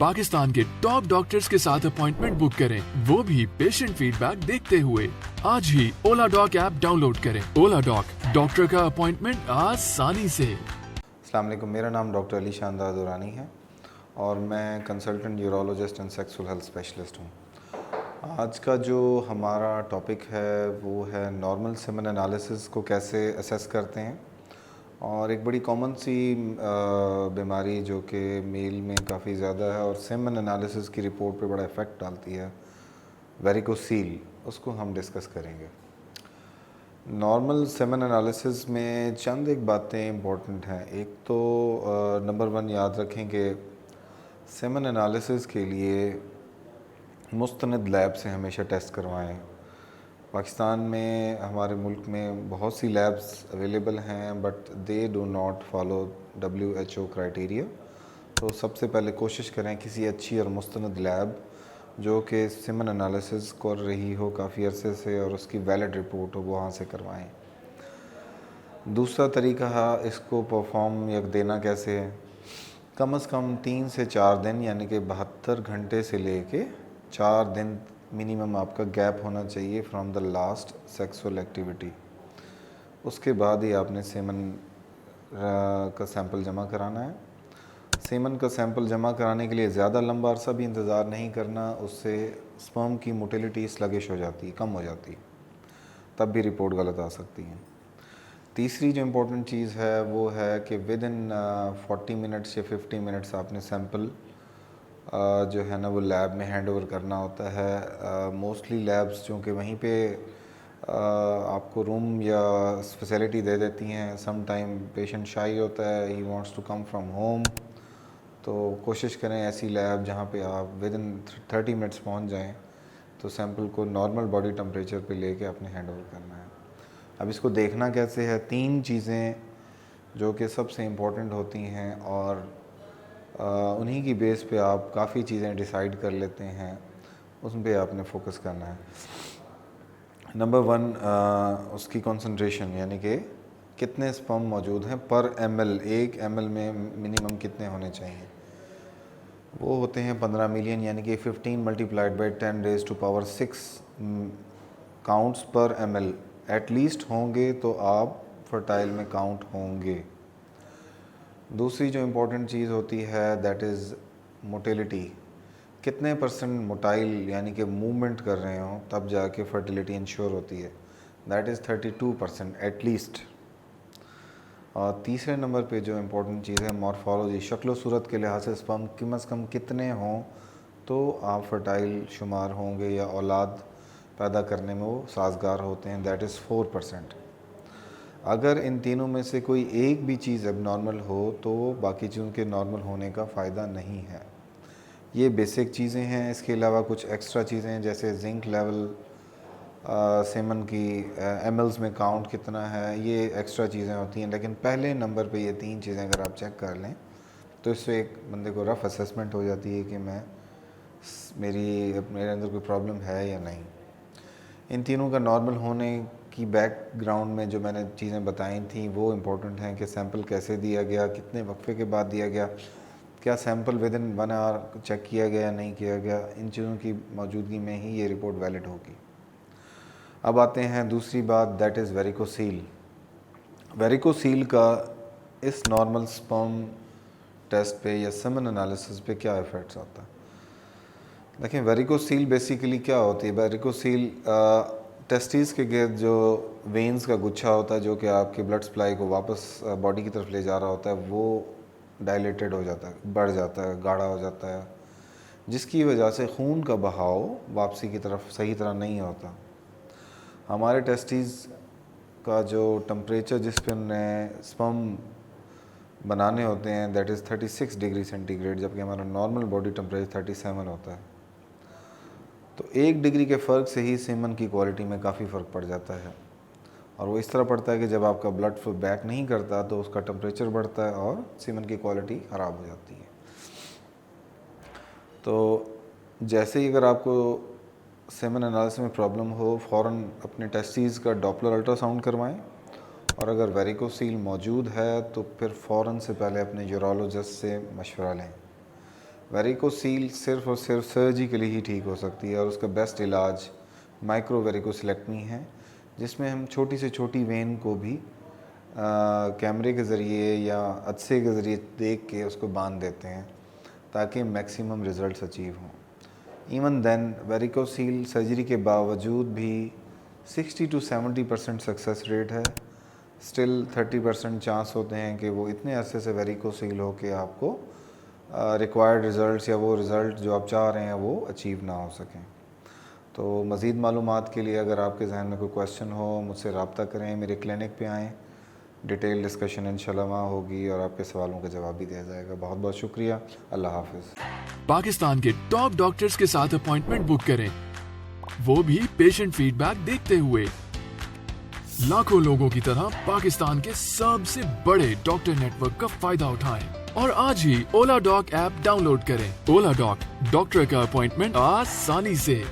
पाकिस्तान के top doctors के साथ अपॉइंटमेंट बुक करें, वो भी पेशेंट फीडबैक देखते हुए। आज ही ओला डॉक ऐप डाउनलोड करें। ओला डॉक, डॉक्टर का अपॉइंटमेंट आसानी से। अस्सलाम वालेकुम, मेरा नाम डॉक्टर अली शानदार दुरानी है और मैं consultant urologist and sexual health specialist हूँ। आज का जो हमारा टॉपिक है वो है नॉर्मल सेमेन एनालिसिस को कैसे असेस करते हैं। और एक बड़ी कॉमन सी बीमारी जो कि मेल में काफ़ी ज़्यादा है और सेमेन एनालिसिस की रिपोर्ट पे बड़ा इफ़ेक्ट डालती है, वेरिकोसील, उसको हम डिस्कस करेंगे। नॉर्मल सेमेन एनालिसिस में चंद एक बातें इम्पॉर्टेंट हैं। एक तो नंबर 1 याद रखें कि सेमेन एनालिसिस के लिए मुस्तनद लैब से हमेशा टेस्ट करवाएं। पाकिस्तान में, हमारे मुल्क में बहुत सी लैब्स अवेलेबल हैं but they do not follow WHO criteria. तो सबसे पहले कोशिश करें किसी अच्छी और मुस्तनद लैब जो कि सेमेन एनालिसिस कर रही हो काफ़ी अरसे से और उसकी वैलिड रिपोर्ट हो, वहाँ से करवाएं। दूसरा तरीका है इसको परफॉर्म या देना कैसे है, कम से कम 3 से 4 दिन यानी कि 72 घंटे से लेके 4 दिन मिनिमम आपका गैप होना चाहिए from the last sexual activity. उसके बाद ही आपने सेमन का सैंपल जमा कराना है। सेमन का सैंपल जमा कराने के लिए ज़्यादा लंबा अरसा भी इंतज़ार नहीं करना, उससे स्पर्म की मोटिलिटी स्लगिश हो जाती है, कम हो जाती है, तब भी रिपोर्ट गलत आ सकती है। तीसरी जो इम्पोर्टेंट चीज़ है वो है कि विद इन 40 मिनट्स या 50 मिनट्स आपने सैंपल जो है ना वो लैब में हैंड ओवर करना होता है। मोस्टली लैब्स जो कि वहीं पे आपको रूम या फैसिलिटी दे देती हैं। सम टाइम पेशेंट शाई होता है, he wants to come from home, तो कोशिश करें ऐसी लैब जहाँ पे आप विद इन 30 मिनट्स पहुँच जाएँ, तो सैंपल को नॉर्मल बॉडी टेम्परेचर पे लेके आपने हैंड ओवर करना है। अब इसको देखना कैसे है, 3 चीज़ें जो कि सबसे इम्पोर्टेंट होती हैं और उन्हीं की बेस पे आप काफ़ी चीज़ें डिसाइड कर लेते हैं, उस पे आपने फोकस करना है। नंबर 1 उसकी कंसंट्रेशन, यानी कि कितने स्पर्म मौजूद हैं पर ml, 1 ml में मिनिमम कितने होने चाहिए। वो होते हैं 15 मिलियन, यानी कि 15 मल्टीप्लाइड बाई 10⁻⁶ काउंट्स पर ml एटलीस्ट होंगे तो आप फर्टाइल में काउंट होंगे। दूसरी जो इम्पोर्टेंट चीज़ होती है दैट इज़ मोटिलिटी, कितने % मोटाइल यानी कि मूवमेंट कर रहे हो तब जाके फर्टिलिटी इंश्योर होती है, दैट इज़ 32% एटलीस्ट। और तीसरे नंबर पे जो इम्पोर्टेंट चीज़ है मॉर्फोलॉजी, शक्ल सूरत के लिहाज से स्पर्म कम से कम कितने हों तो आप फर्टाइल शुमार होंगे या औलाद पैदा करने में वो साजगार होते हैं, दैट इज़ 4%। अगर इन तीनों में से कोई एक भी चीज़ एबनॉर्मल हो तो बाकी चीज़ों के नॉर्मल होने का फ़ायदा नहीं है। ये बेसिक चीज़ें हैं। इसके अलावा कुछ एक्स्ट्रा चीज़ें हैं जैसे जिंक लेवल, सेमन की mls में काउंट कितना है, ये एक्स्ट्रा चीज़ें होती हैं। लेकिन पहले नंबर पे ये 3 चीज़ें अगर आप चेक कर लें तो इससे एक बंदे को रफ़ असेसमेंट हो जाती है कि मेरे अंदर कोई प्रॉब्लम है या नहीं। इन तीनों का नॉर्मल होने की बैकग्राउंड में जो मैंने चीज़ें बताई थी वो इम्पोर्टेंट हैं कि सैंपल कैसे दिया गया, कितने वक्फे के बाद दिया गया, क्या sample within 1 hour check किया गया या नहीं किया गया। इन चीज़ों की मौजूदगी में ही ये रिपोर्ट वैलिड होगी। अब आते हैं दूसरी बात, दैट इज़ वेरिकोसील। वेरिकोसील का इस नॉर्मल स्पर्म टेस्ट पे या सेमेन एनालिसिस पे क्या इफ़ेक्ट्स आता है। देखिए, वेरिकोसील बेसिकली क्या होती है। वेरिकोसील टेस्टिस के गिर्द जो वेन्स का गुच्छा होता है जो कि आपकी ब्लड सप्लाई को वापस बॉडी की तरफ ले जा रहा होता है, वो डायलेटेड हो जाता है, बढ़ जाता है, गाढ़ा हो जाता है, जिसकी वजह से खून का बहाव वापसी की तरफ सही तरह नहीं होता। हमारे टेस्टिस का जो टेम्परेचर जिस पर उन्हें स्पर्म बनाने होते हैं दैट इज़ 36 डिग्री सेंटीग्रेड, जबकि हमारा नॉर्मल बॉडी टेम्परेचर 37 होता है। तो 1 डिग्री के फ़र्क से ही सेमन की क्वालिटी में काफ़ी फ़र्क पड़ जाता है। और वो इस तरह पड़ता है कि जब आपका ब्लड फ्लो बैक नहीं करता तो उसका टेम्परेचर बढ़ता है और सेमन की क्वालिटी ख़राब हो जाती है। तो जैसे ही अगर आपको सेमन एनालिसिस में प्रॉब्लम हो, फ़ौरन अपने टेस्टिस का डॉपलर अल्ट्रासाउंड करवाएं और अगर वेरिकोसील मौजूद है तो फिर फ़ौरन से पहले अपने यूरोलॉजिस्ट से मशवरा लें। वेरिकोसील सिर्फ और सिर्फ सर्जिकली ही ठीक हो सकती है और उसका बेस्ट इलाज माइक्रो वेरिकोसिलेक्टमी है, जिसमें हम छोटी से छोटी वेन को भी कैमरे के ज़रिए या अच्छे के ज़रिए देख के उसको बांध देते हैं ताकि मैक्सिमम रिज़ल्ट्स अचीव हों। इवन देन वेरिकोसील सर्जरी के बावजूद भी 60 to 70% सक्सेस रेट है। स्टिल 30% चांस होते हैं कि वो इतने अरसे से वेरिकोसील हो कि आपको रिक्वायर्ड रिज़ल्ट्स या वो रिज़ल्ट जो आप चाह रहे हैं वो अचीव ना हो सकें। तो मज़ीद मालूमात के लिए अगर आपके जहन में कोई क्वेश्चन हो मुझसे रब्ता करें, मेरे क्लिनिक पे आएँ, डिटेल डिस्कशन इंशाल्लाह वहाँ होगी और आपके सवालों का जवाब भी दिया जाएगा। बहुत बहुत शुक्रिया। अल्लाह हाफिज़। पाकिस्तान के टॉप डॉक्टर्स के साथ अपॉइंटमेंट बुक करें, वो भी पेशेंट फीडबैक देखते हुए। लाखों लोगों की तरह पाकिस्तान के सबसे बड़े डॉक्टर नेटवर्क का फायदा उठाएं और आज ही ओला डॉक ऐप डाउनलोड करें। ओला डॉक, डॉक्टर का अपॉइंटमेंट आसानी से।